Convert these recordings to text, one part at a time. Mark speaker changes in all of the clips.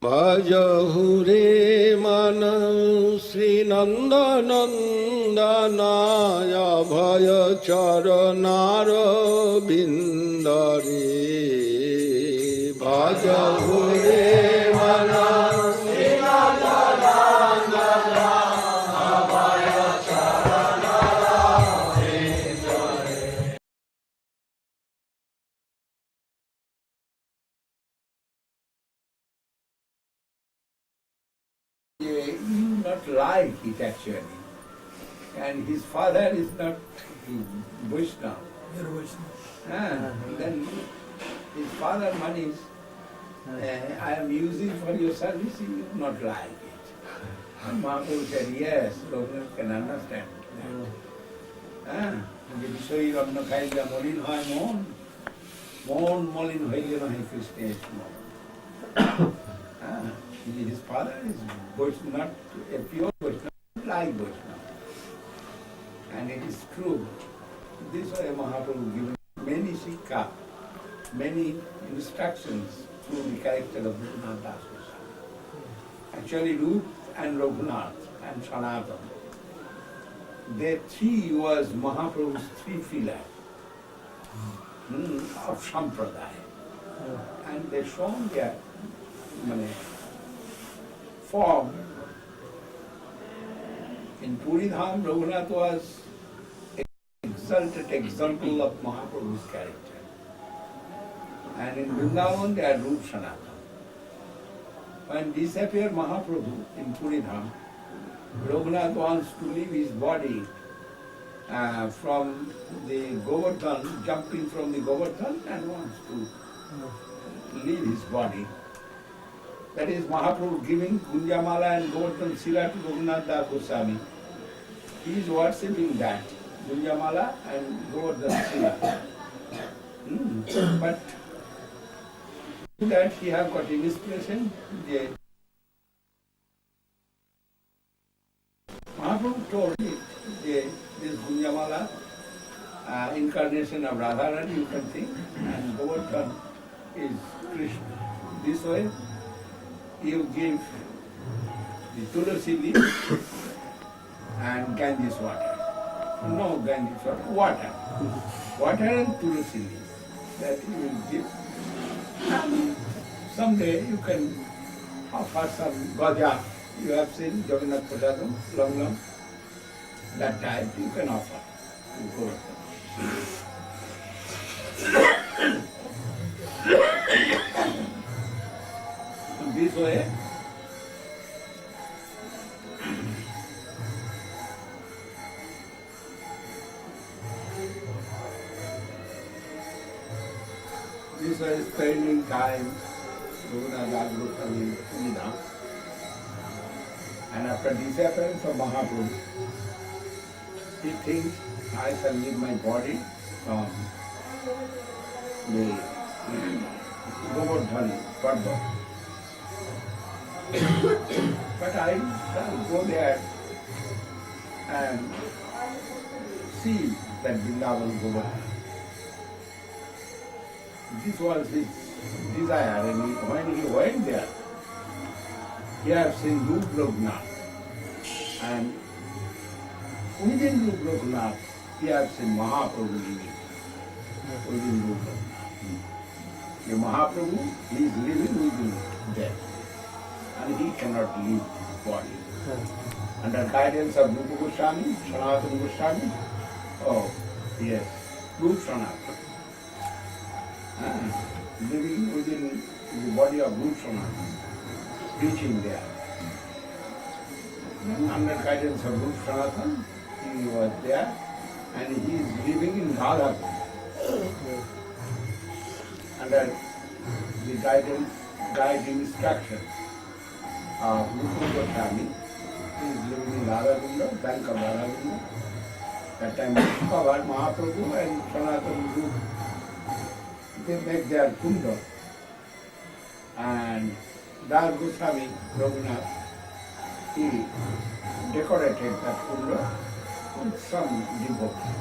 Speaker 1: Bhajahure manam Sri Nanda Nandanaya Bhaya Charanara Bindare Bhajahure manam Sri Nanda Nandanaya Bhaya Charanara Bindare.
Speaker 2: You not like it actually. And his father is not Vaishnava. Then his father monies I am using for your service, you not like it. And Mahaprabhu said, yes, Raghunath can understand that. যে বিষয়ী রত্ন খাইলা মলিন হয় মন, মন মলিন হইলে নহে কৃষ্ণের মন। His father is not a pure Vaishnava, like Vaishnava. And it is true. This way Mahaprabhu given many shikha, many instructions through the character of Raghunath Das Goswami. Actually, Rup and Raghunath and Sanatana, they three was Mahaprabhu's three pillars of Sampradaya. And they shown their form. In Puridham, Raghunath was an exalted example of Mahaprabhu's character. And in Vrindavan, they are Rup Sanatana. When disappeared Mahaprabhu in Puridham, Raghunath wants to leave his body from the Govardhan, jumping from the Govardhan, and wants to leave his body. That is Mahaprabhu giving Gunjamala and Govardhan Sila to Raghunath Das Goswami. He is worshipping that, Gunjamala and Govardhan Sila. But that he have got inspiration. Mahaprabhu told this Gunjamala incarnation of Radharani, you can think, and Govardhan is Krishna. This way, you give the tulasi leaf and Ganges water. No Ganges water. Water and tulasi leaf. That you will give. And someday you can offer some gaja. You have seen Jagannath Prasadam, long. That type you can offer to Govardhan. This way, spending time Raghunath Das Goswami in Puridham. And after disappearance of Mahaprabhu, he thinks, I shall leave my body from the Govardhan Padma. But I shall go there and see that Vrindavan Govardhan. This was his desire, and when he went there, he has seen Rup Raghunath, and within Rup Raghunath, he has seen Mahaprabhu living within Rup Raghunath. The Mahaprabhu, he is living within there, and he cannot leave his body. Under guidance of Rupa Goswami, Sanatana Goswami, yes, Rup Sanatana. Living within the body of Rup Sanatana, preaching there. Under guidance of Rup Sanatana, he was there, and he is living in Radhapur. Under the guiding instruction of Rupa Goswami, he is living in Radhapur, bank of Radhapur. That time Mahaprabhu and Sanatana Guru, they make their kunda, and Das Goswami, Raghunath, he decorated that kunda with some devotion,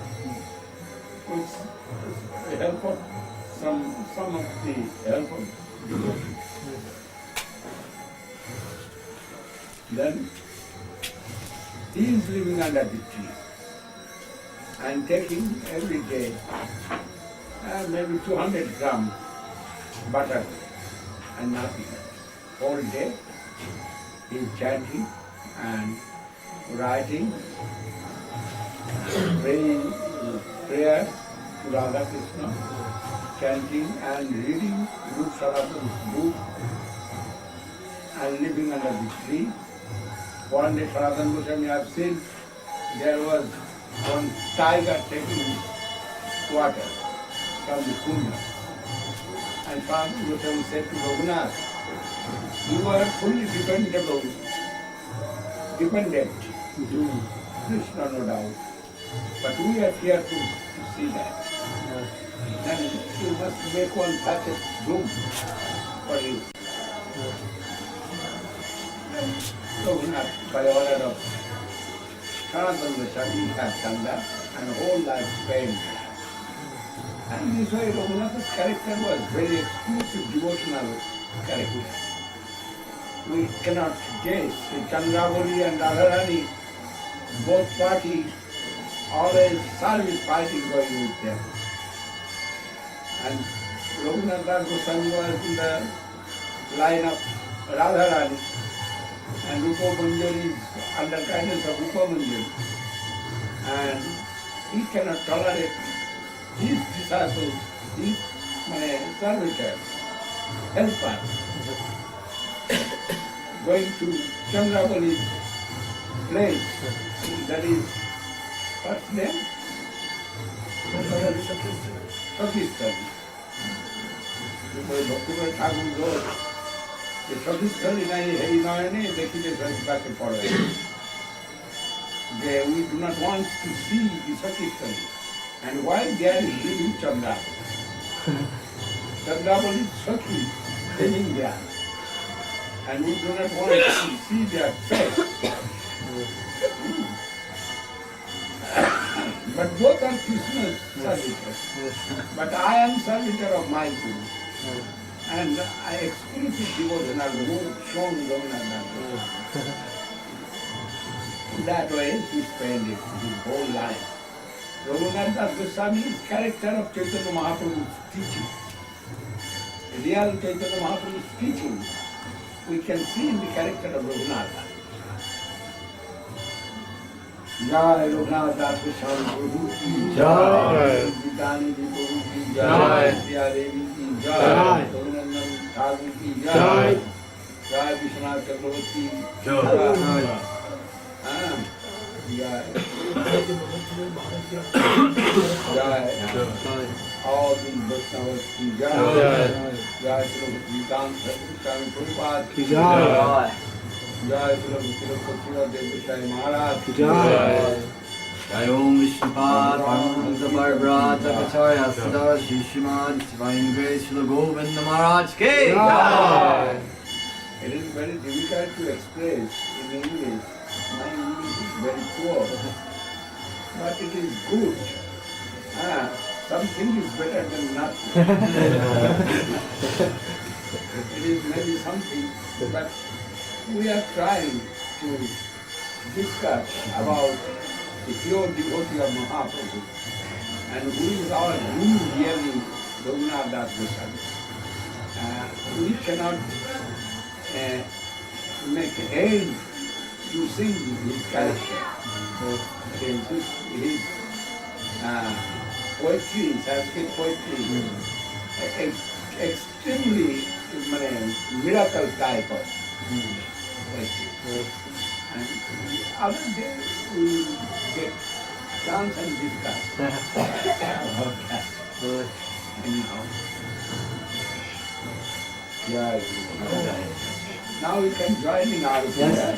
Speaker 2: with the help of some of the help of devotion. Then he is living under the tree and taking every day maybe 200 grams butter and nothing else. All day he is chanting and writing, praying prayer to Radha Krishna, chanting and reading Guru Saraswat's book and living under the tree. One day Sanatana Goswami have seen there was one tiger taking water from the kunda. And Sanatana Goswami said to Raghunath, you are fully dependent to Krishna, no doubt. But we are here to see that. Then you must make one such a room for you. Raghunath, by order of Sanatana Goswami, has done that and whole life spent. And this way Raghunath's character was very exclusive devotional character. We cannot guess. Chandravali and Radharani, both parties, always service fighting going with them. And Raghunath Goswami was in the line of Radharani, and Rupa Manjari is under guidance of Rupa Manjari. And he cannot tolerate his disciples, his servitors, helpers, going to Chandravali's place, that is, what's name? Sakistan. Because Bhakti Thakur wrote, the Sakistan in a Harinayane, they keep it back and forward. We do not want to see the Sakistan. And while there is living Chandravali. Chandravali is Sakhi, living there. And we do not want to see their face. But both are Krishna's servitors. But I am servitor of my Guru. And I exclusive devotional Guru shown Raghunath. That way he spent his whole life. Raghunath Goswami's character of Chaitanya Mahaprabhu's teaching. Real Chaitanya Mahaprabhu's teaching we can see in the character of Raghunath. Jai Raghunath Das Goswami Prabhu ki Jai, Gitani Ji Prabhu ki Jai, Priya Devi ki Jai, Raghunath Thakur ki Jai, Jai Vishwanath Chakravarti Jai. Jai. All the Vaishnavas ki Jai. Jai Srila Govinda Maharaja ki Jai. Jai Srila Govinda Maharaja ki Jai.
Speaker 3: Jai Om Vishnupad Paramananda Parvrata Kacharya Sada Shishimad Divine Grace Srila Govinda Maharaja ki Jai.
Speaker 2: It is very difficult to express in English. My English is very poor, but it is good. Something is better than nothing. It is maybe something, but we are trying to discuss about the pure devotee of Mahaprabhu and who is our Guru really, Raghunath Das Goswami. We cannot make aid to sing his character. His poetry, Sanskrit poetry, extremely miracle type of poetry. And other day we will get chance and discuss about that. Anyhow. Yeah. Now we can join in our prayer.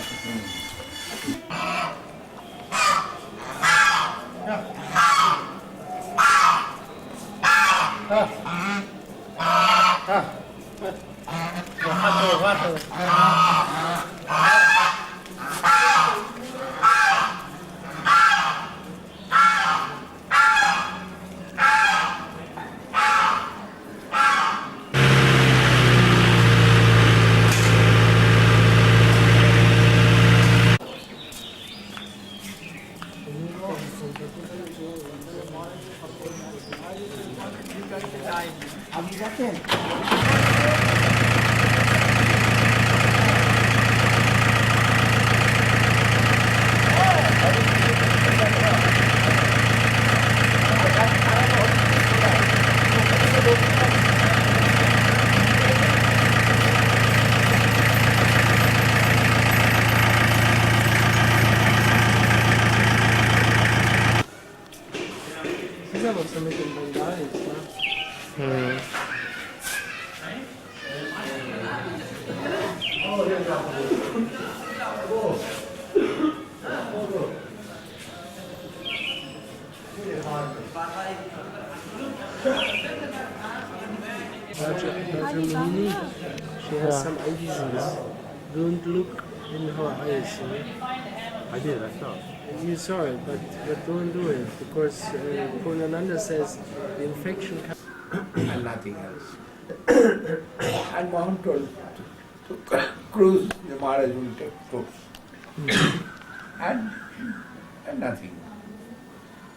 Speaker 4: Rajamini, she has some eye disease. Don't look in her eyes.
Speaker 5: I did, I saw.
Speaker 4: You saw it, but don't do it because Purnananda says the infection comes.
Speaker 2: And nothing else. And Mohan told to cruise, the Maharaj will take fruits. and nothing.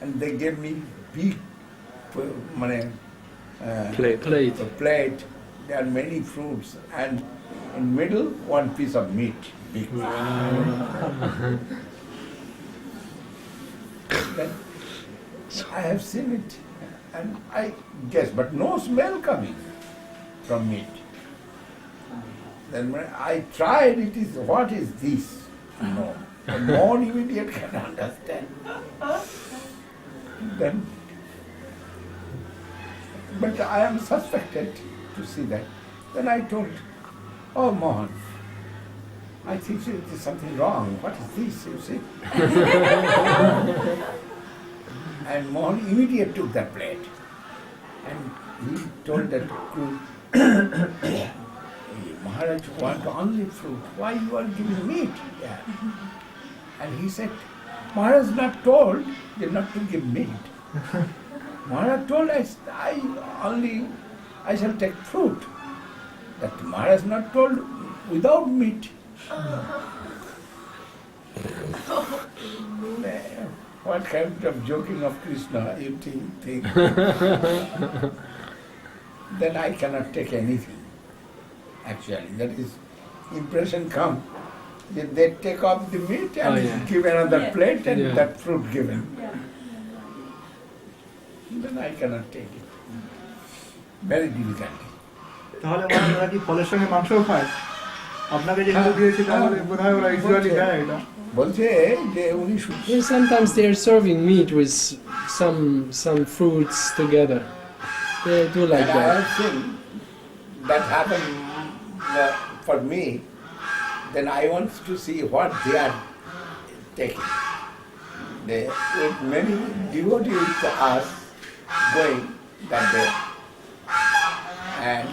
Speaker 2: And they gave me big
Speaker 4: Plate.
Speaker 2: plate. There are many fruits, and in middle one piece of meat, big. Then I have seen it, and I guess, but no smell coming from meat. Then when I tried, it is, what is this? No. A non-immediate can understand. Then, but I am suspected to see that. Then I told, oh Mohan, I think there is something wrong. What is this, you see? And Mohan immediately took that plate. And he told that to Maharaj want only fruit. Why you are giving meat? Yeah. And he said, Maharaj not told they not to give meat. Maharaj told I shall take fruit. That Maharaj not told without meat. What kind of joking of Krishna you think? Then I cannot take anything. Actually, that is, impression come. They take off the meat and give another plate and that fruit given. Then I cannot take it. Very difficult.
Speaker 6: তাহলে ওরা কি ফলের সঙ্গে মাংসও খায়? আপনাকে যেগুলো দিয়েছি তাহলে বোধহয় ওরা ইউজুয়ালি দেয় এটা।
Speaker 2: বলছে যে উনি
Speaker 4: Sometimes they are serving meat with some fruits together. They do like
Speaker 2: and I
Speaker 4: that.
Speaker 2: have seen that happen for me. Then I want to see what they are taking. With many devotees to us going that day. And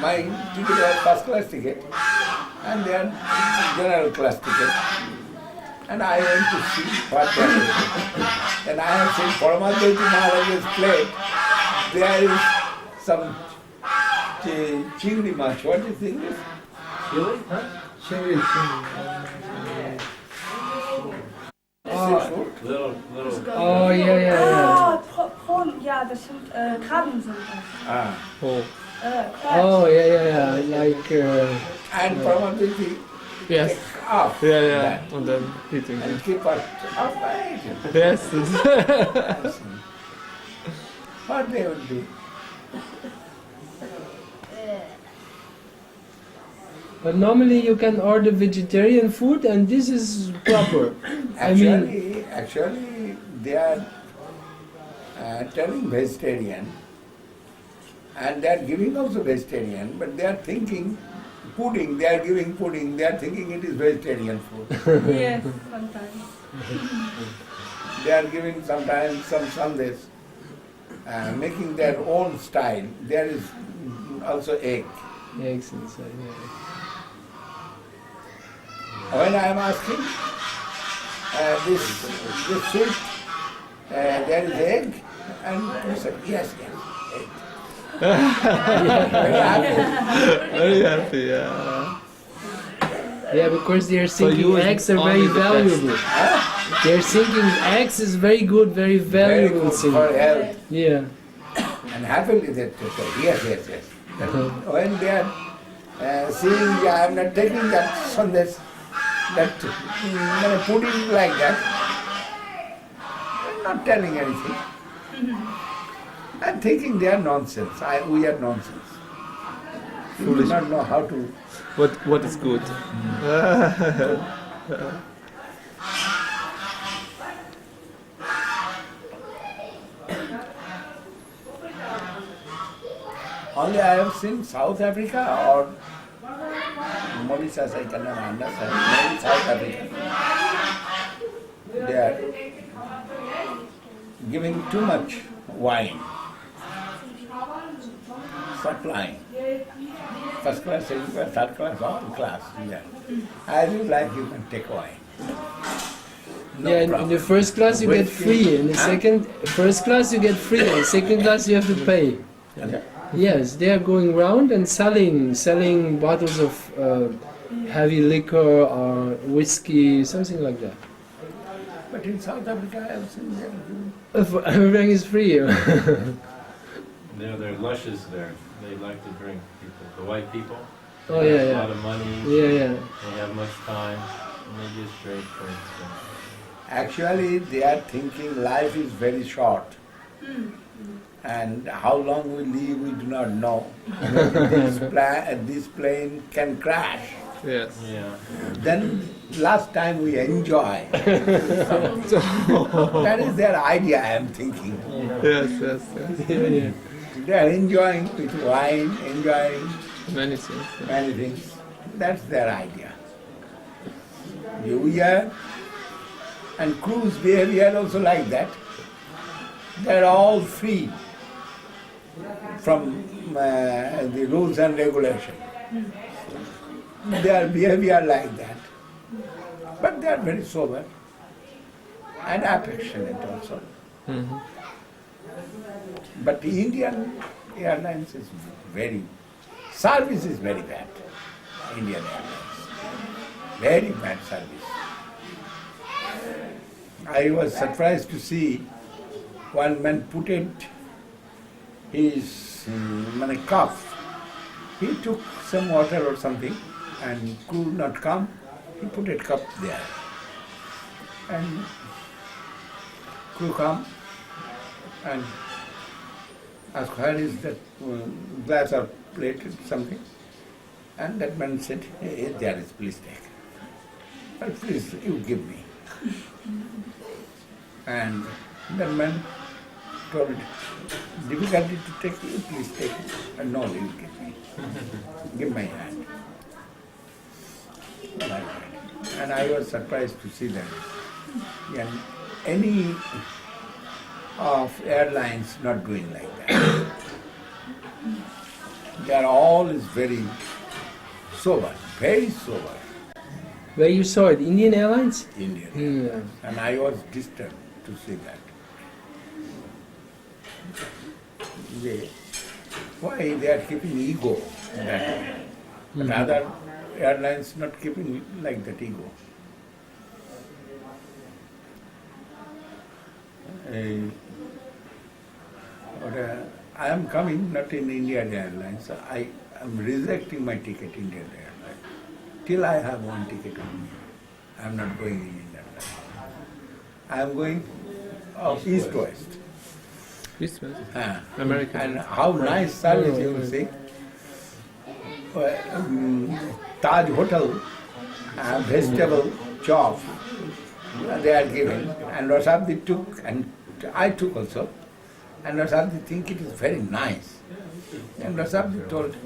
Speaker 2: my ticket was first class ticket and then general class ticket. And I went to see what they are doing. And I have seen Paramadevi Maharaj's plate. There is some chingri mach. What is English?
Speaker 5: Chili? Huh?
Speaker 4: Chili.
Speaker 5: Little.
Speaker 4: Oh yeah.
Speaker 7: Prawn, ja, das sind Krabben sind das.
Speaker 4: Oh.
Speaker 7: Crabs.
Speaker 4: Oh yeah. Like
Speaker 2: And Paramadevi
Speaker 4: yes.
Speaker 2: take off that
Speaker 4: And then eating.
Speaker 2: and keep it up by eating.
Speaker 4: Yes.
Speaker 2: What they would do?
Speaker 4: But normally you can order vegetarian food and this is proper.
Speaker 2: Actually, they are telling vegetarian, and they are giving also vegetarian, but they are thinking pudding. They are giving pudding. They are thinking it is vegetarian food.
Speaker 7: Yes, sometimes.
Speaker 2: They are giving sometimes some sandesh, making their own style. There is also egg.
Speaker 4: Eggs inside. Yeah.
Speaker 2: When I am asking this sweet, there is egg, and he said yes, egg. Very happy.
Speaker 5: Very happy, yeah.
Speaker 4: Yeah, because they are thinking eggs are very valuable. They are thinking eggs is very good, very
Speaker 2: Very
Speaker 4: valuable
Speaker 2: good
Speaker 4: thing.
Speaker 2: for health.
Speaker 4: Yeah.
Speaker 2: And happily they say yes. And when they are seeing I am not taking that sandesh, that pudding like that, I am not telling anything. I am thinking they are nonsense. We are nonsense. We do not know how to.
Speaker 5: What is good?
Speaker 2: Only I have seen South Africa or Mauritius I cannot understand. Maybe South Africa. They are giving too much wine. Supplying. First class, second class, third class, all class. Yeah. As you like, you can take wine. No
Speaker 4: yeah, in
Speaker 2: problem.
Speaker 4: the first class you get
Speaker 2: Whiskey,
Speaker 4: free, in the
Speaker 2: huh?
Speaker 4: first class you get free, in the second class you have to pay.
Speaker 2: Okay.
Speaker 4: Yes, they are going round and selling bottles of heavy liquor or whiskey, something like that.
Speaker 2: But in South Africa, I have seen them.
Speaker 4: Everything is free.
Speaker 5: They're luscious there. They like to drink, people. The white people.
Speaker 4: Oh
Speaker 5: They
Speaker 4: yeah,
Speaker 5: have a
Speaker 4: yeah.
Speaker 5: lot of money.
Speaker 4: Yeah, yeah.
Speaker 5: They have much time. And they just drink drinks.
Speaker 2: Actually, they are thinking life is very short. And how long we live, we do not know. This plane can crash.
Speaker 5: Yes. Yeah.
Speaker 2: Then last time we enjoy. That is their idea, I am thinking.
Speaker 5: Yes, yes, yes.
Speaker 4: Yeah, yeah.
Speaker 2: They are enjoying with wine, enjoying
Speaker 5: Many things.
Speaker 2: many things. That's their idea. New Year and cruise behavior also like that. They're all free from the rules and regulation. Their behavior like that. But they are very sober and affectionate also.
Speaker 5: Mm-hmm.
Speaker 2: But the Indian Airlines is service is very bad. Indian Airlines. Very bad service. I was surprised to see one man put it his cup. He took some water or something and could not come. He put a cup there. And crew come and asked, where is that glass or plate or something? And that man said, hey, there is, please take. But please, you give me. And that man told, difficulty to take, you please take it. And no, you give me. Give my hand. Like that. And I was surprised to see that. And any of airlines not doing like that. They are all is very sober, very sober.
Speaker 4: Where you saw it, Indian Airlines?
Speaker 2: Indian.
Speaker 4: Yeah.
Speaker 2: And I was disturbed to see that. Why they are keeping ego that way. But other airlines not keeping like that ego. I am coming not in Indian Airlines. I am rejecting my ticket in Indian Airlines. Till I have one ticket only. I am not going in Indian Airlines. I am going east-west.
Speaker 5: East-west.
Speaker 2: American. And how nice service you will see. Taj Hotel, vegetable chop, they are giving. And Rasabdi took, and I took also. And Rasabdi think it is very nice. And Rasabdi told,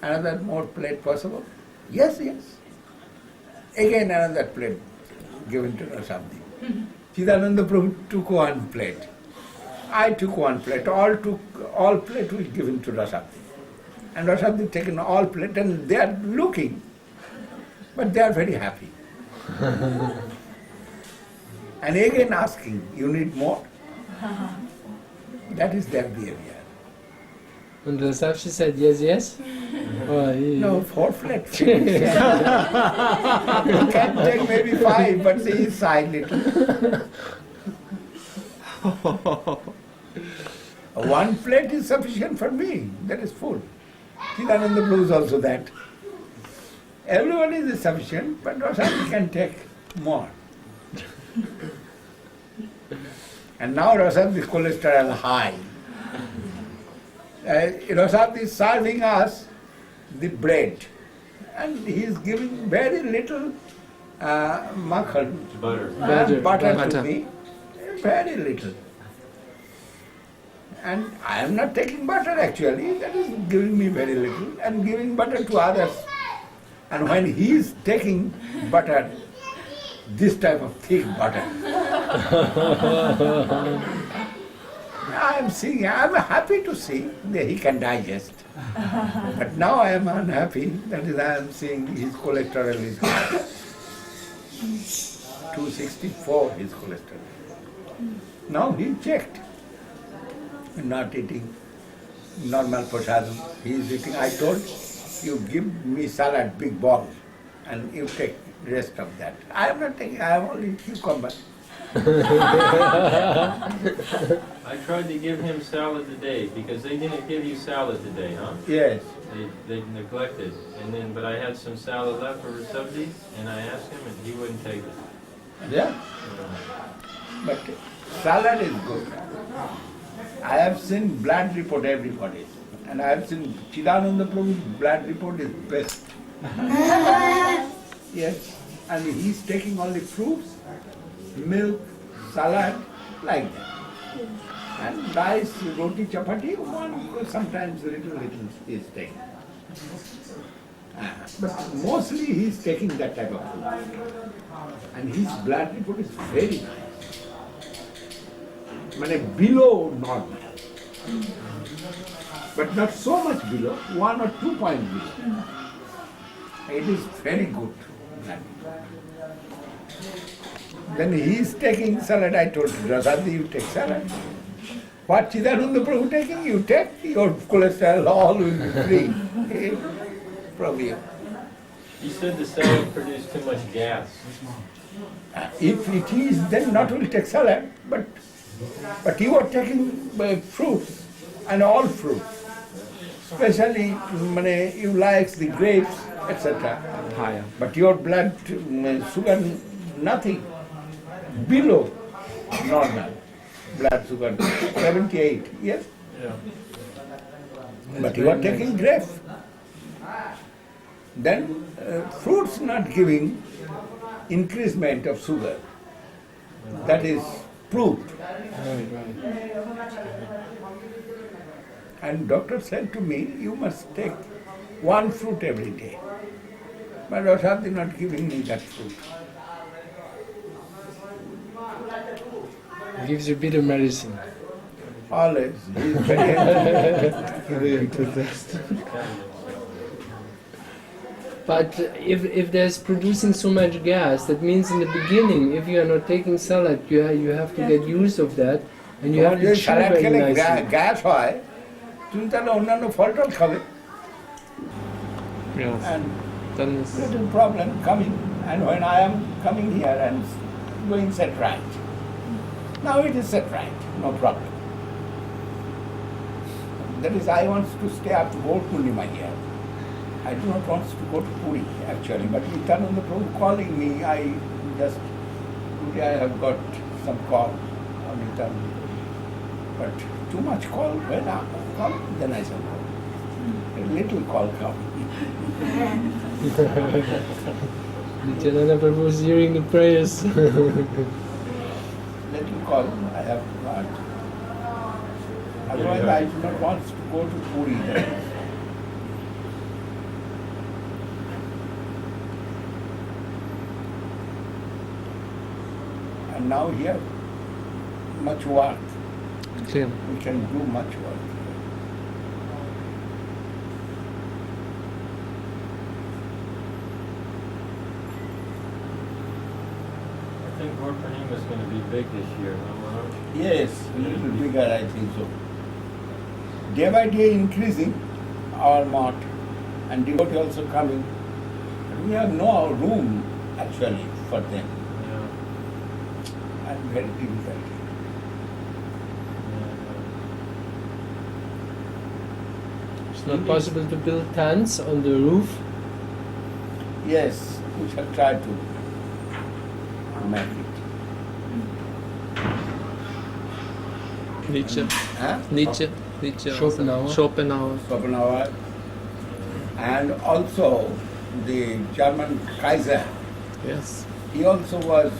Speaker 2: another more plate possible? Yes, yes. Again another plate given to Rasabdi. Chidananda Prabhu took one plate. I took one plate. All plate was given to Rasabdi. And Rasabdi taken all plate and they are looking. But they are very happy. And again asking, you need more? That is their behavior.
Speaker 4: And the Sakshi said yes, yes? Oh,
Speaker 2: No, 4 plates. You can take maybe 5, but he is side little. 1 plate is sufficient for me. That is full. Chidananda Prabhu is also that. Everyone is sufficient, but Rasabdi can take more. And now Rasabdi's cholesterol high. Rasabdi is serving us the bread. And he is giving very little makhan, butter to me. Very little. And I am not taking butter actually, that is giving me very little, and giving butter to others. And when he is taking butter, this type of thick butter, I am seeing, I am happy to see that he can digest. But now I am unhappy, that is I am seeing his cholesterol is high. 264 his cholesterol. Now he checked. Not eating normal prasadam. He is eating, I told, you give me salad, big ball, and you take rest of that. I am not taking, I am only cucumber.
Speaker 5: I tried to give him salad today because they didn't give you salad today, huh?
Speaker 2: Yes.
Speaker 5: They neglected. And then, but I had some salad left for sabzi, and I asked him, and he wouldn't take it.
Speaker 2: Yeah. But salad is good. I have seen blood report everybody, and I have seen Chidananda Prabhu's blood report is best. Yes, and he's taking only fruits, milk, salad, like that. And rice, roti, chapati, one sometimes little is taken. But mostly he's taking that type of food. And his blood report is very nice. Below normal. But not so much below, 1 or 2 points below. It is very good. Then he is taking salad. I told Radhadi, you take salad. What Chidananda Prabhu taking, you take, your cholesterol all will be free from you.
Speaker 5: He said the salad produced too much gas.
Speaker 2: If it is, then not only take salad, but you are taking fruits and all fruits. Especially you like the grapes, etc. But your blood sugar, nothing. Below normal blood sugar, 78, yes?
Speaker 5: Yeah.
Speaker 2: But you are taking grapes. Then fruits not giving increasement of sugar. That is proved. And doctor said to me, you must take 1 fruit every day. But Rasad is not giving me that fruit.
Speaker 4: Gives you bitter medicine.
Speaker 2: Always. He is very
Speaker 6: Very enthusiastic.
Speaker 4: But if there's producing so much gas, that means in the beginning, if you are not taking salad, you have to get used of that, and you have to chew
Speaker 2: salad
Speaker 4: very
Speaker 2: খেলে
Speaker 4: nicely.
Speaker 2: Gas হয় তুমি তাহলে অন্যান্য ফল টল খাবে
Speaker 8: Yes.
Speaker 2: and
Speaker 8: Then it's
Speaker 2: little problem coming, and when I am coming here and going set right, now it is set right, no problem. That is, I want to stay up to Gaur Purnima here. I do not want to go to Puri actually, but Nityananda Prabhu calling me, I just, today I have got some call on Nityananda Prabhu. But too much call, when I come, then I shall go. A little call come.
Speaker 4: Nityananda Prabhu is hearing the prayers.
Speaker 2: Little call I have got. Otherwise I do not want to go to Puri then. And now here, much work.
Speaker 8: clear.
Speaker 2: We can do much work.
Speaker 5: I think Gaur Purnima is going to be big this year, huh, Maharaj?
Speaker 2: Yes, a little bigger, I think so. Day by day increasing our mat, and devotee also coming. But we have no room actually for them,
Speaker 5: Yeah.
Speaker 2: and very difficult.
Speaker 4: It's not possible to build tents on the roof.
Speaker 2: Yes, we shall try to make it.
Speaker 8: Nietzsche.
Speaker 2: Huh?
Speaker 8: Nietzsche. Nietzsche.
Speaker 4: Schopenhauer.
Speaker 8: Schopenhauer.
Speaker 2: Schopenhauer, and also the German Kaiser.
Speaker 8: Yes.
Speaker 2: He also was.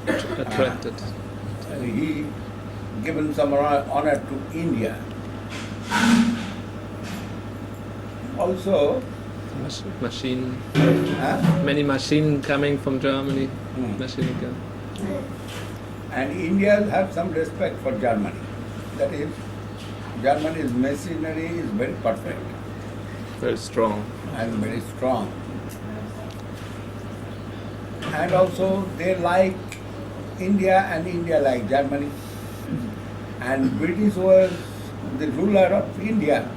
Speaker 8: Attracted.
Speaker 2: He given some honor to India. Also,
Speaker 8: Machine.
Speaker 2: Huh?
Speaker 8: Many machine coming from Germany.
Speaker 2: Hmm.
Speaker 8: Machine gun.
Speaker 2: And India have some respect for Germany. That is, Germany's machinery is very perfect
Speaker 8: Very strong.
Speaker 2: and very strong. And also they like India and India like Germany. And British was the ruler of India.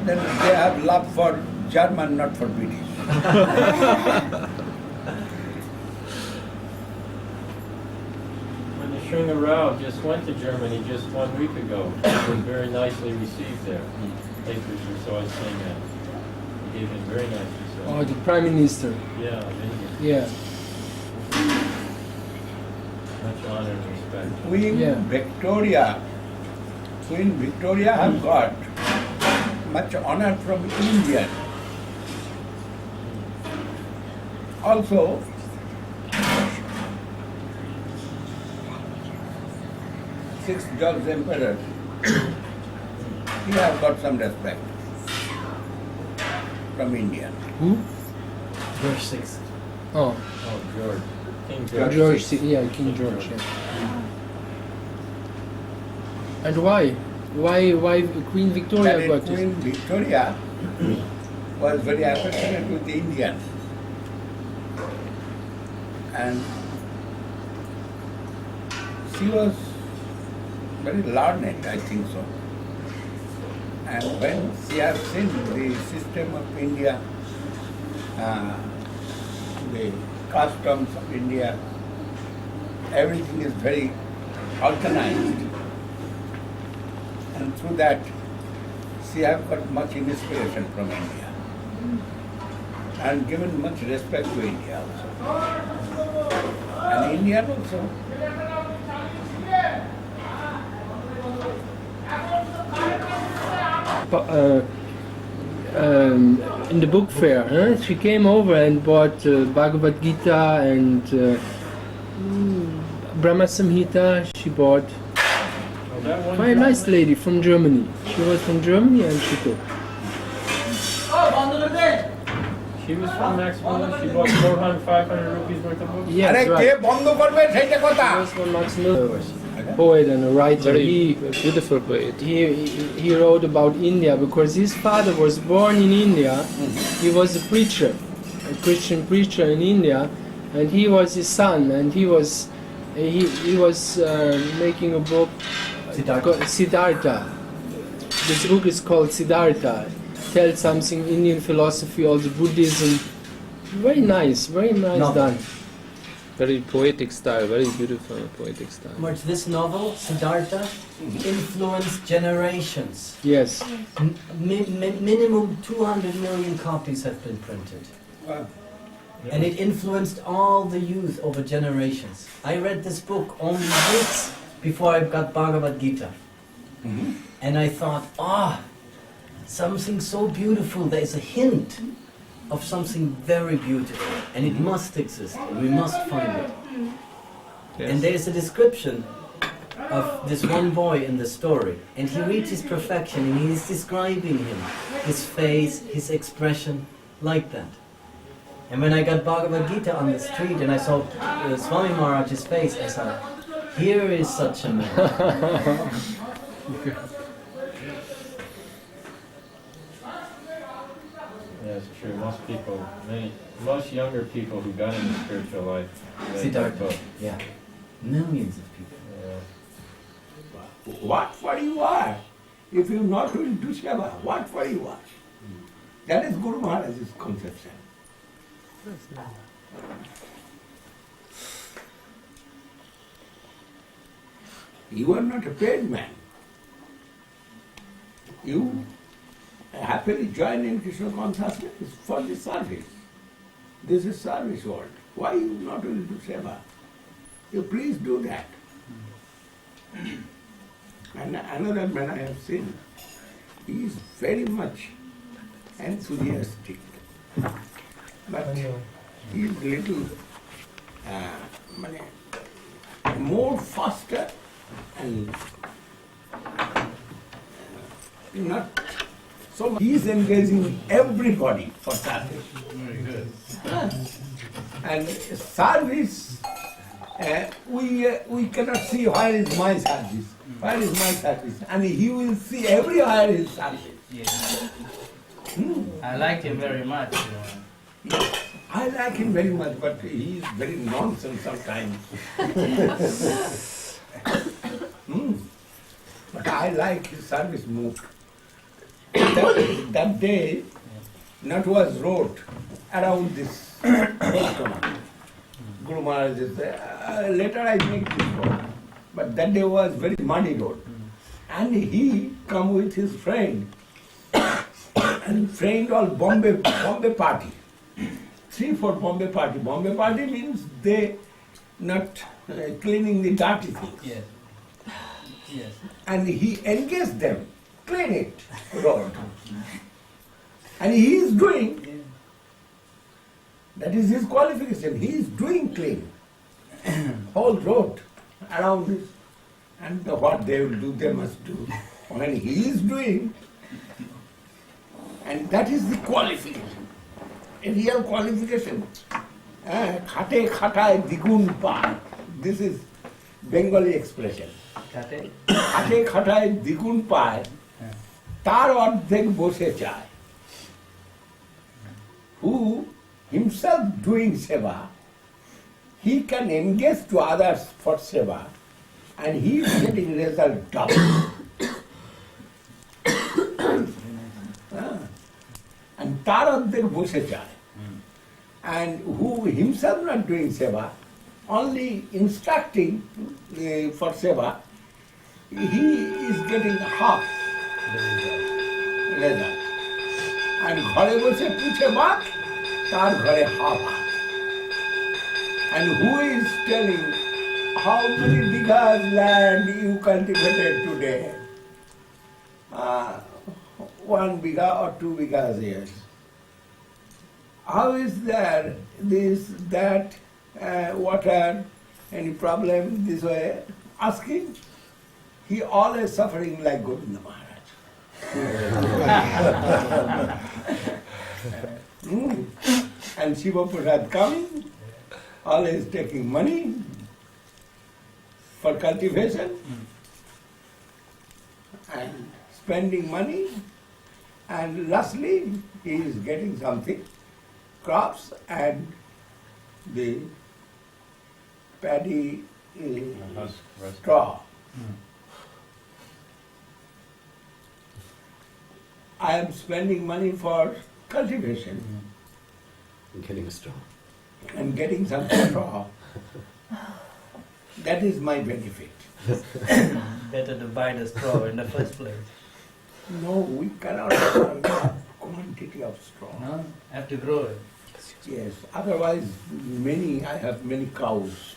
Speaker 2: Then they have love for German, not for British.
Speaker 5: When the Srila Rao just went to Germany just 1 week ago, he was very nicely received there. Papers we saw his name at. He gave him very nice reception.
Speaker 4: Oh, the Prime Minister.
Speaker 5: Yeah, of India.
Speaker 4: Yeah.
Speaker 5: Much honor and respect.
Speaker 2: Queen Victoria have got much honor from India. Also, sixth George Emperor, he have got some respect from India.
Speaker 4: Who?
Speaker 3: Verse 6.
Speaker 4: Oh,
Speaker 5: Oh, George. King
Speaker 2: George
Speaker 5: George.
Speaker 2: VI.
Speaker 4: Yeah, King George. Yeah. And why? Why Queen Victoria
Speaker 2: That
Speaker 4: got
Speaker 2: is,
Speaker 4: it?
Speaker 2: Queen Victoria was very affectionate with the Indians. And she was very learned, I think so. And when she has seen the system of India, the customs of India, everything is very organized. And through that, she has got much inspiration from India and given much respect to India also. And Indian also.
Speaker 4: In the book fair, huh? She came over and bought Bhagavad Gita and Brahma Samhita. She bought.
Speaker 5: Oh, that one
Speaker 4: Very nice lady from Germany. She was from Germany and she took.
Speaker 5: She was from Maximilian. She bought 400, 500 rupees worth of books.
Speaker 4: Yes,
Speaker 2: আরে কে
Speaker 4: right.
Speaker 2: বন্ধ করবে সেইটা কথা
Speaker 4: He was from Max Miller, poet and a writer.
Speaker 8: Very beautiful poet.
Speaker 4: He wrote about India because his father was born in India. He was a preacher, a Christian preacher in India, and he was his son, and he was making a book called Siddhartha. This book is called Siddhartha. Tells something Indian philosophy, also Buddhism. Very nice
Speaker 3: Novel.
Speaker 4: done.
Speaker 8: Very poetic style. Very beautiful poetic style.
Speaker 3: March, this novel, Siddhartha, influenced generations.
Speaker 4: Yes.
Speaker 3: Minimum 200 million copies have been printed. And it influenced all the youth over generations. I read this book only weeks before I got Bhagavad Gita. And I thought, something so beautiful, there is a hint of something very beautiful. And it must exist. We must find it.
Speaker 8: Yes.
Speaker 3: And there is a description of this one boy in the story. And he reaches perfection and he is describing him, his face, his expression, like that. And when I got Bhagavad Gita on the street and I saw Swami Maharaj's face, I thought, here is such a man.
Speaker 5: Yeah, it's true. Most younger people who got into spiritual life, they
Speaker 3: Siddhartha.
Speaker 5: both.
Speaker 3: Yeah. Millions of people.
Speaker 5: Yeah.
Speaker 2: What for you are? If you not will do seva, what for you are? That is Guru Maharaj's conception. You are not a paid man. You happily join in Krishna consciousness for the service. This is service world. Why you not will do seva? You please do that. And another man I have seen, he is very much enthusiastic, but he is little more faster and not So he is engaging everybody for service.
Speaker 6: Very good.
Speaker 2: And service, we cannot see where is my service, where is my service, and he will see everywhere his service.
Speaker 9: Yes. I like him very much.
Speaker 2: I like him very much, but he is very nonsense sometimes. But I like his service mood. That day, Nat was wrote around this Guru Maharaj said, later I make this road. But that day was very muddy road. And he come with his friend. And friend all Bombay party. 3-4 Bombay party. Bombay party means they not cleaning the dirty things.
Speaker 9: Yes. Yes.
Speaker 2: And he engaged them, clean it, road. And he is doing, that is his qualification, he is doing clean. Whole road around this. And what they will do, they must do. When he is doing, and that is the qualification, a real qualification. Khate khataye digun paay. This is Bengali expression.
Speaker 9: Kate?
Speaker 2: Khate khataye digun paay, tar ordhek bose chaay. Who himself doing seva, he can engage to others for seva, and he is getting result double. And tar ordhek bose chaay. And who himself not doing seva, only instructing for seva, he is getting half result. And ঘরে বসে পুছে বাত, তার ঘরে হাওয়া. And who is telling how many bighas land you cultivated today? 1 bigha or 2 bighas, yes. How is there this, that, water, any problem this way? Asking. He always suffering like Govinda Maharaja. And Shiva Prasad coming, always taking money for cultivation and spending money, and lastly he is getting something, crops and the paddy straw. I am spending money for cultivation
Speaker 1: Getting a straw.
Speaker 2: and getting some straw. That is my benefit.
Speaker 9: Better to buy the straw in the first place.
Speaker 2: No, we cannot have enough quantity of straw.
Speaker 9: No? Have to grow it.
Speaker 2: Yes, otherwise I have many cows.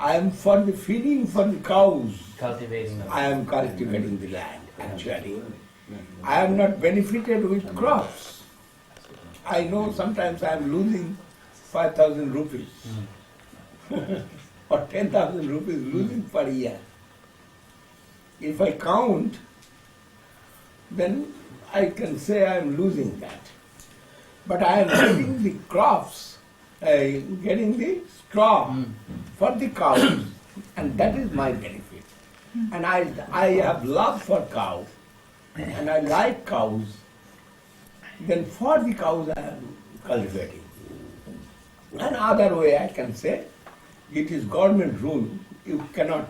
Speaker 2: I am for the feeding for the cows.
Speaker 9: Cultivating them.
Speaker 2: I am cultivating the land, actually. I am not benefited with crops. I know sometimes I am losing 5,000 rupees or 10,000 rupees losing per year. If I count, then I can say I am losing that. But I am getting the crops, getting the straw for the cows, and that is my benefit. And I have love for cows, and I like cows. Then for the cows I am cultivating. Another way I can say, it is government rule, you cannot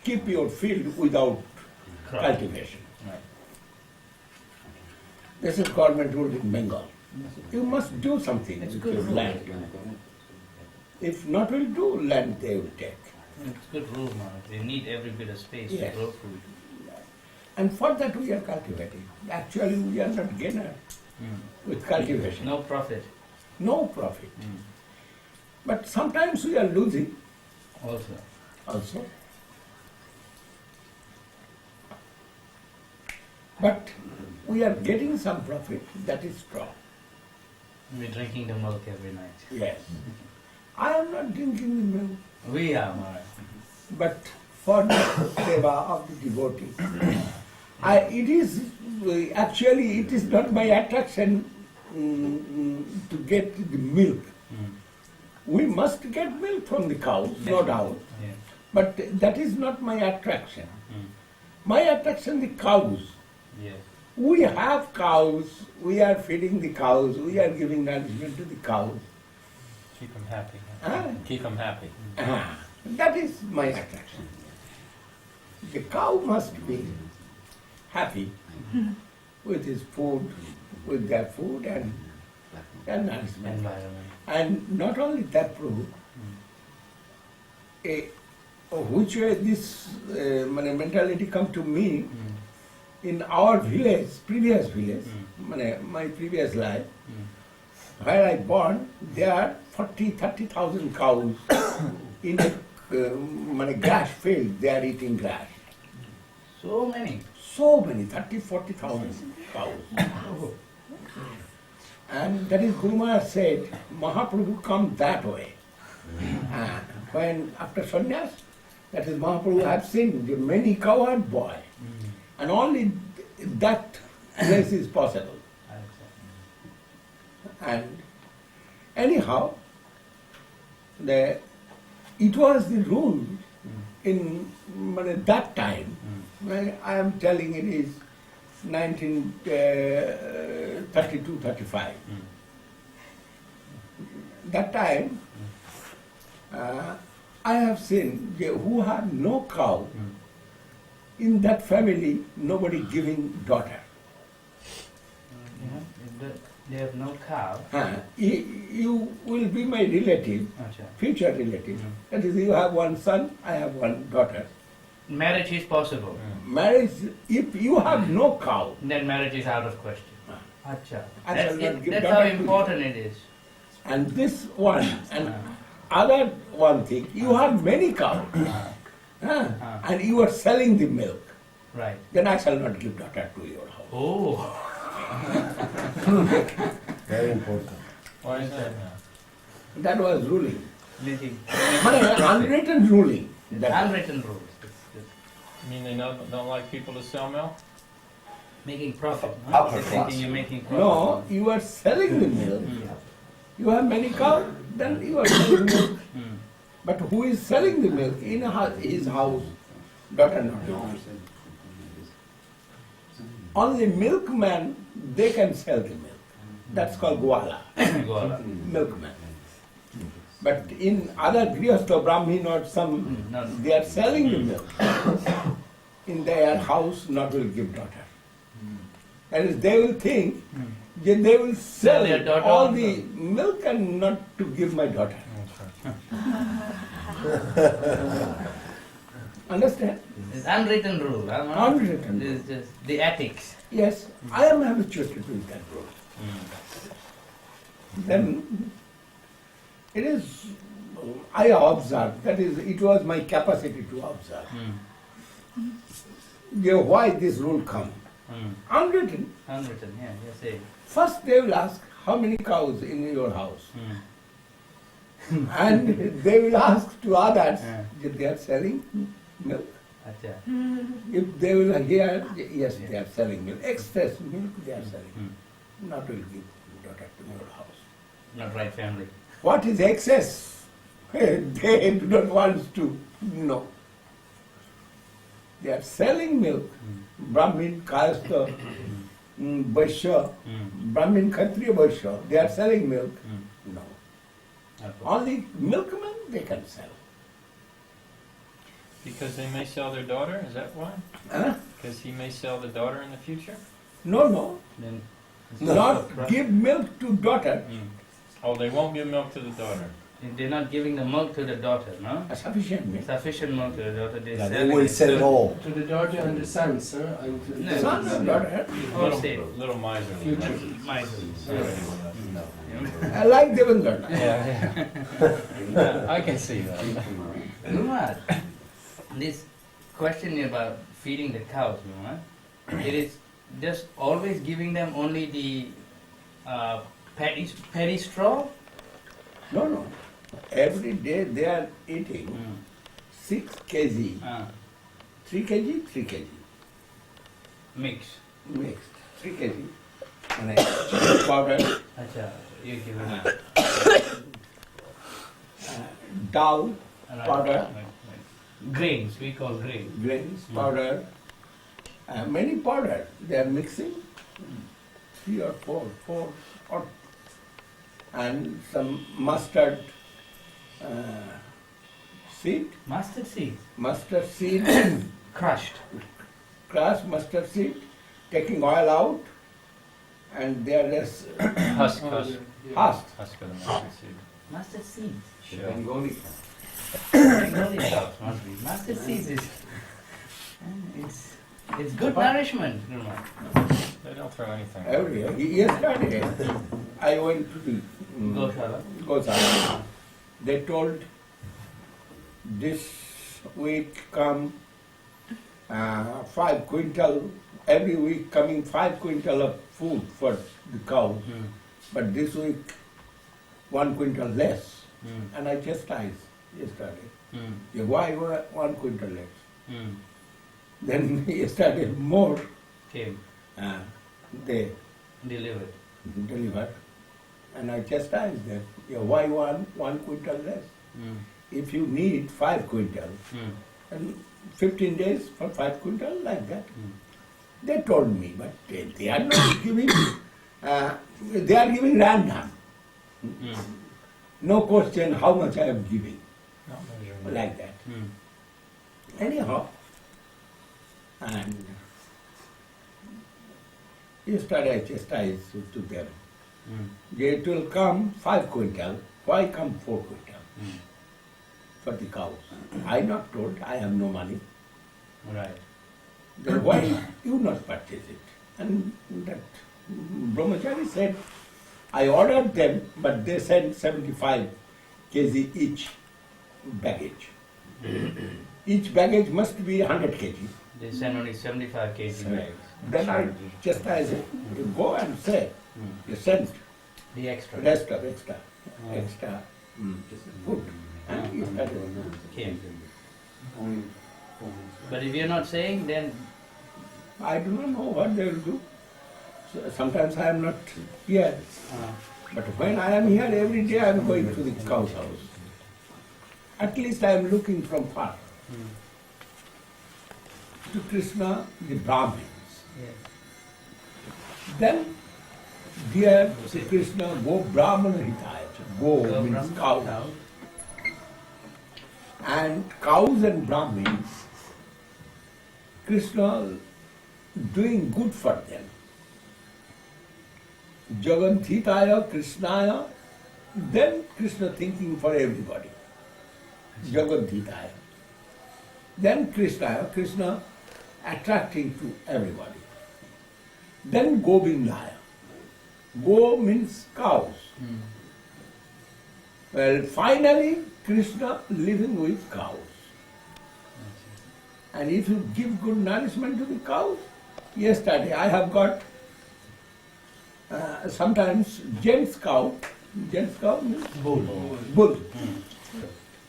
Speaker 2: keep your field without cultivation.
Speaker 9: Right.
Speaker 2: This is government rule in Bengal. You must do something with your land. If not will do, land they will take.
Speaker 9: It's good rule, man. They need every bit of space
Speaker 2: Yes.
Speaker 9: to grow food.
Speaker 2: And for that we are cultivating. Actually we are not gainer with cultivation.
Speaker 9: No profit.
Speaker 2: No profit. But sometimes we are losing also. But we are getting some profit, that is strong.
Speaker 9: We're drinking the milk every night.
Speaker 2: Yes. I am not drinking the milk,
Speaker 9: We are, Maharaj.
Speaker 2: but for the seva of the devotee. Actually it is not my attraction to get the milk. We must get milk from the cows, no doubt.
Speaker 9: Yeah.
Speaker 2: But that is not my attraction. My attraction the cows.
Speaker 9: Yes.
Speaker 2: We have cows, we are feeding the cows, we are giving nourishment to the cows.
Speaker 5: Keep them happy.
Speaker 2: Huh?
Speaker 5: Keep them happy.
Speaker 2: That is my attraction. The cow must be happy with his food, with their food and their nourishment.
Speaker 9: Environment.
Speaker 2: And not only that, Prabhu, which way this mentality come to me, in our village, previous village, my previous life, where I born, there are 30,000 cows in a grass field. They are eating grass.
Speaker 9: So many.
Speaker 2: So many, 40,000 cows. And that is Guru Maharaj said, Mahaprabhu come that way. And when after sannyas, that is Mahaprabhu have seen the many cowherd boy. And only that place is possible. And anyhow, it was the rule in that time. I am telling it is 1932-35. That time, I have seen who had no cow, in that family, nobody giving daughter.
Speaker 9: If they have no cow.
Speaker 2: You will be my relative, future relative. That is, you have one son, I have one daughter.
Speaker 9: Marriage is possible.
Speaker 2: Marriage, if you have no cow,
Speaker 9: Then marriage is out of question. Acha.
Speaker 2: I shall not give
Speaker 9: That's how
Speaker 2: daughter to you.
Speaker 9: important it is.
Speaker 2: And this one, and other one thing, you have many cows, and you are selling the milk.
Speaker 9: Right.
Speaker 2: Then I shall not give daughter to your house.
Speaker 9: Oh.
Speaker 1: Very important.
Speaker 5: Why is that?
Speaker 2: That was ruling.
Speaker 9: Making
Speaker 2: Unwritten ruling.
Speaker 9: unwritten rules.
Speaker 5: You mean they don't like people to sell milk?
Speaker 9: Making profit.
Speaker 1: Upper
Speaker 9: They're thinking
Speaker 1: class.
Speaker 9: you're making profit.
Speaker 2: No, you are selling the milk. You have many cows, then you are selling milk. But who is selling the milk? In his house, daughter not. Only milkman, they can sell the milk. That's called Gwala, milkman. But in other Grihastha, Brahmin or some, they are selling the milk. In their house, not will give daughter. That is, they will think that they will sell
Speaker 9: their daughter
Speaker 2: all
Speaker 9: also.
Speaker 2: the milk and not to give my daughter. Understand?
Speaker 9: It's unwritten rule.
Speaker 2: Unwritten rule.
Speaker 9: It's just the ethics.
Speaker 2: Yes, I am habituated with that rule. Then it is, I observed, that is, it was my capacity to observe. Why this rule come? Unwritten.
Speaker 9: Unwritten, yeah, you say.
Speaker 2: First they will ask, how many cows in your house? And they will ask to others if they are selling milk.
Speaker 9: Acha.
Speaker 2: If they will hear, yes, they are selling milk, excess milk they are selling. Not will give daughter to your house.
Speaker 9: Not right family.
Speaker 2: What is excess? They do not want to know. They are selling milk. Brahmin, Kayastha, Vaishya, Brahmin, Kshatriya, Vaishya, they are selling milk. No. Only milkmen they can sell.
Speaker 5: Because they may sell their daughter? Is that why?
Speaker 2: Huh?
Speaker 5: Because he may sell the daughter in the future?
Speaker 2: No.
Speaker 9: Then
Speaker 2: Not give milk to daughter.
Speaker 5: Oh, they won't give milk to the daughter.
Speaker 9: they're not giving the milk to the daughter, no?
Speaker 2: Sufficient milk.
Speaker 9: Sufficient milk to the daughter. They're
Speaker 1: Yeah, they
Speaker 9: selling
Speaker 1: will
Speaker 9: it.
Speaker 1: sell it all.
Speaker 4: To the daughter and the sons, huh?
Speaker 9: No.
Speaker 2: Son or daughter.
Speaker 9: All state.
Speaker 5: Little miserly.
Speaker 4: Future.
Speaker 9: Miserly.
Speaker 2: I like Devendra.
Speaker 5: I can see that.
Speaker 9: Muhammad, this question about feeding the cows, Muhammad, it is just always giving them only the paddy straw?
Speaker 2: No. Every day they are eating 6 kg,
Speaker 9: Ah,
Speaker 2: 3 kg, 3 kg
Speaker 9: mix.
Speaker 2: mixed, 3 kg, and I chili powder,
Speaker 9: Acha, you give it.
Speaker 2: dal
Speaker 9: Right,
Speaker 2: powder,
Speaker 9: right. Grains, we call grains.
Speaker 2: grains powder, many powder. They are mixing 3 or 4, or and some mustard seed,
Speaker 9: Mustard seeds,
Speaker 2: mustard seed,
Speaker 9: crushed.
Speaker 2: crushed mustard seed, taking oil out, and there is
Speaker 5: Husk.
Speaker 2: husk.
Speaker 5: Husk of the mustard seed.
Speaker 9: Mustard seeds.
Speaker 5: Shell.
Speaker 1: Bengali.
Speaker 9: Bengali stuff, must be. Mustard seeds is, it's good nourishment, Guruma.
Speaker 5: They don't throw anything.
Speaker 2: Everywhere. Yesterday, I went to the
Speaker 9: Goshala.
Speaker 2: Goswami. They told this week come 5 quintal, every week coming 5 quintal of food for the cow, but this week 1 quintal less. And I chastised yesterday. Yeah, why 1 quintal less? Then yesterday more
Speaker 9: Came,
Speaker 2: they
Speaker 9: delivered.
Speaker 2: delivered, and I chastised them. Yeah, why 1 quintal less? If you need 5 quintal, and 15 days for 5 quintal, like that. They told me, but they are not giving, they are giving random. No question how much I am giving,
Speaker 5: Not measuring.
Speaker 2: like that. Anyhow, and yesterday I chastised to them. It will come 5 quintal, why come 4 quintal for the cows? I not told, I have no money.
Speaker 9: Right.
Speaker 2: Then why you not purchase it? And that brahmachari said, I ordered them, but they sent 75 kg each baggage. Each baggage must be 100 kg.
Speaker 9: They send only 75 kg bags.
Speaker 2: Then I chastise it. You go and say, you send
Speaker 9: The extra.
Speaker 2: extra food. And you started.
Speaker 9: Came. But if you're not saying, then
Speaker 2: I do not know what they will do. So sometimes I am not here. But when I am here, every day I am going to the cow's house. At least I am looking from far. To Krishna, the Brahmins. Then, dear Sri Krishna, go Brahmana Hitaya. Go means cow. And cows and Brahmins, Krishna doing good for them. Jaganthitaya, Krishnaya, then Krishna thinking for everybody. Jaganthitaya. Then Krishna attracting to everybody. Then Govindaya. Go means cows. Well, finally, Krishna living with cows. And if you give good nourishment to the cows, yesterday I have got sometimes gents cow means bull.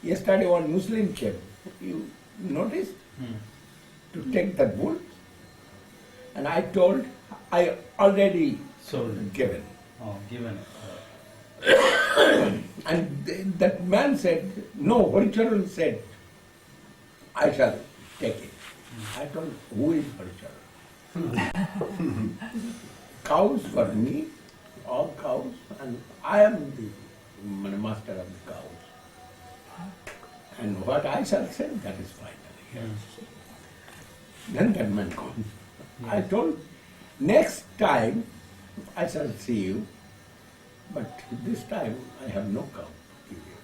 Speaker 2: Yesterday one Muslim came, you noticed, to take that bull, and I told, I already
Speaker 9: sold it.
Speaker 2: given.
Speaker 9: Oh, given it.
Speaker 2: And that man said, no, Haricharan said, I shall take it. I told, who is Haricharan? Cows for me, all cows, and I am the master of the cows. And what I shall say, that is final. Then that man gone. I told, next time I shall see you, but this time I have no cow to give you.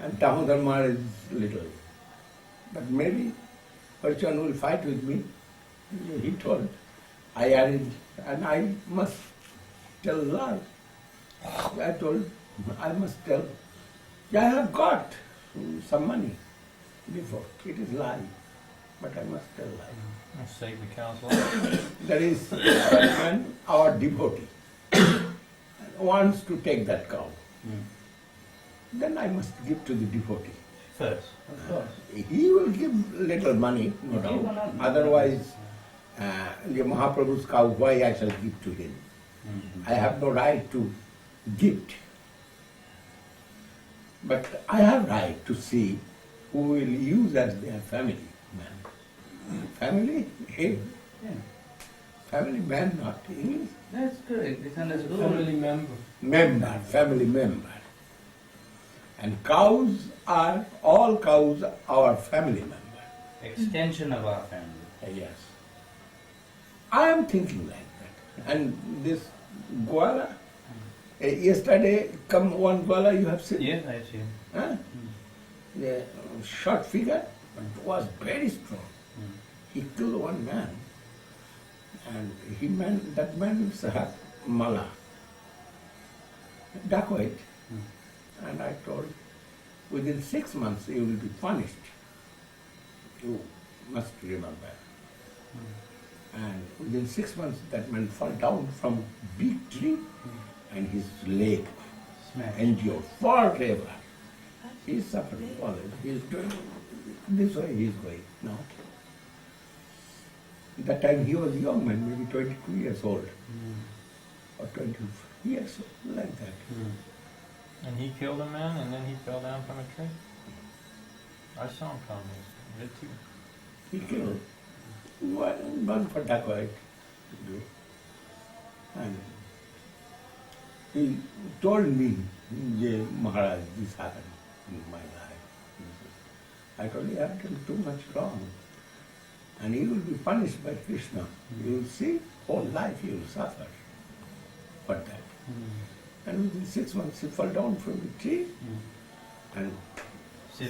Speaker 2: And Damodar Maharaj is little. But maybe Haricharan will fight with me. He told, I arranged, and I must tell lie. I told, I must tell, I have got some money before. It is lie, but I must tell lie.
Speaker 5: Save the cow's life.
Speaker 2: There is one man, our devotee, wants to take that cow. Then I must give to the devotee.
Speaker 9: first.
Speaker 2: Of course. He will give little money, no doubt. Otherwise, the Mahaprabhu's cow, why I shall give to him? I have no right to gift. But I have right to see who will use as their family man. Family? Hey.
Speaker 9: Yeah.
Speaker 2: Family man, not English.
Speaker 9: That's correct. It's understood.
Speaker 5: Family member.
Speaker 2: Member, family member. And cows are, all cows are our family member.
Speaker 9: Extension of our family.
Speaker 2: Yes. I am thinking like that. And this Gwala, yesterday come one Gwala you have seen?
Speaker 9: Yes, I see.
Speaker 2: Huh? The short figure, but was very strong. He killed one man. And that man used to have mala, dacoit. And I told, within 6 months you will be punished. You must remember. And within 6 months that man fell down from big tree and his leg endured forever. He is suffering for it. He is doing this way he is going now. That time he was young man, maybe 22 years old. Or 20 years old, like that.
Speaker 5: And he killed a man and then he fell down from a tree? I saw him come here. Did too.
Speaker 2: He killed one for dacoit. And he told me, Maharaj, this happened in my life. I told him, you have done too much wrong. And you will be punished by Krishna. You will see, whole life you will suffer for that. And within 6 months he fell down from the tree and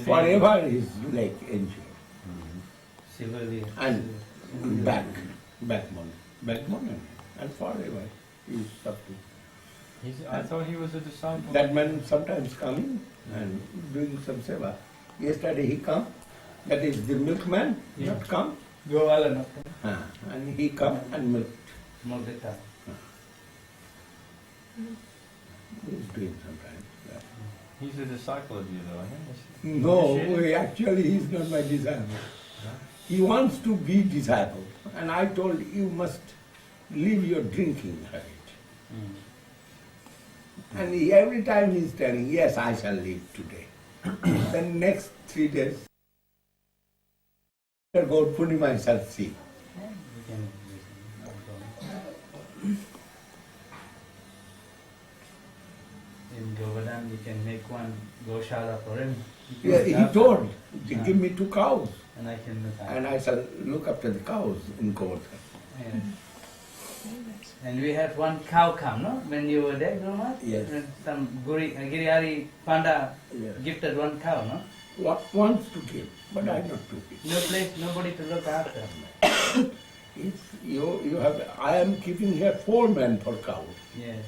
Speaker 2: forever his leg injured. And backbone, and forever he is suffering.
Speaker 5: I thought he was a disciple.
Speaker 2: That man sometimes coming and doing some seva. Yesterday he come, that is the milkman, not come. And he come and milked. He's doing sometimes. Yeah.
Speaker 5: He's a disciple of you though, I think.
Speaker 2: No, actually he's not my disciple. He wants to be disciple. And I told you must leave your drinking habit. And every time he's telling, yes, I shall leave today. Then next 3 days, I'll go putting myself see.
Speaker 9: In Govardhan, we can make one Goshala for him.
Speaker 2: Yeah, he told, give me 2 cows.
Speaker 9: And I can look after.
Speaker 2: And I shall look after the cows in Govardhan.
Speaker 9: Yes. And we had one cow come, no? When you were there, Guruma?
Speaker 2: Yes.
Speaker 9: When some Giriyari Panda
Speaker 2: Yes.
Speaker 9: gifted one cow, no?
Speaker 2: What wants to give, but I not took it.
Speaker 9: No place, nobody to look after.
Speaker 2: If you have, I am keeping here 4 men for cows.
Speaker 9: Yes.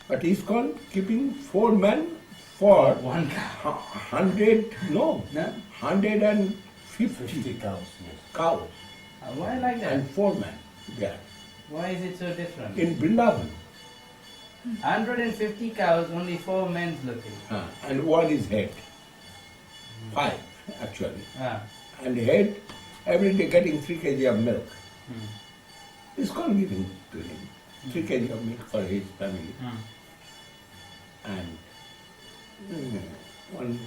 Speaker 2: But he's called keeping 4 men for
Speaker 9: one cow.
Speaker 2: 100, no,
Speaker 9: No?
Speaker 2: 150
Speaker 1: cows.
Speaker 2: cows.
Speaker 9: Why like that?
Speaker 2: And 4 men there.
Speaker 9: Why is it so different?
Speaker 2: In Vrindavan.
Speaker 9: 150 cows, only 4 men's looking.
Speaker 2: And 1 is head. 5 actually.
Speaker 9: Ah.
Speaker 2: And head every day getting 3 kg of milk. He's called giving to him 3 kg of milk for his family. And one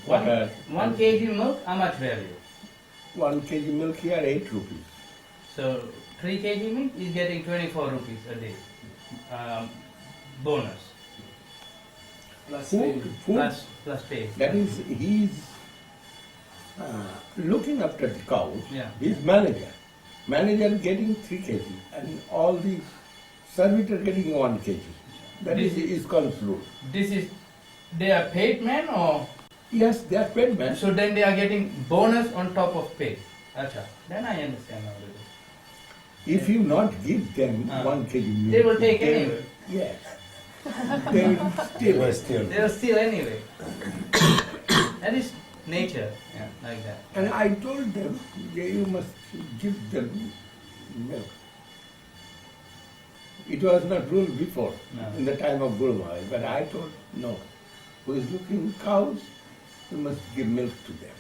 Speaker 2: water.
Speaker 9: 1 kg milk, how much value?
Speaker 2: 1 kg milk here 8 rupees.
Speaker 9: So 3 kg milk is getting 24 rupees a day. Bonus.
Speaker 2: Food.
Speaker 9: Plus pay.
Speaker 2: That is, he's looking after the cows.
Speaker 9: Yeah.
Speaker 2: He's manager. Manager getting 3 kg and all the servitors getting 1 kg. That is ISKCON's rule.
Speaker 9: This is, they are paid men or?
Speaker 2: Yes, they are paid men.
Speaker 9: So then they are getting bonus on top of pay. Acha. Then I understand how it is.
Speaker 2: If you not give them 1 kg milk,
Speaker 9: They will take anyway.
Speaker 2: Yes. They will steal.
Speaker 9: They will steal anyway. That is nature. Yeah, like that.
Speaker 2: And I told them, you must give them milk. It was not rule before,
Speaker 9: No.
Speaker 2: in the time of Guru Maharaj, but I told, no. Who is looking cows, you must give milk to them.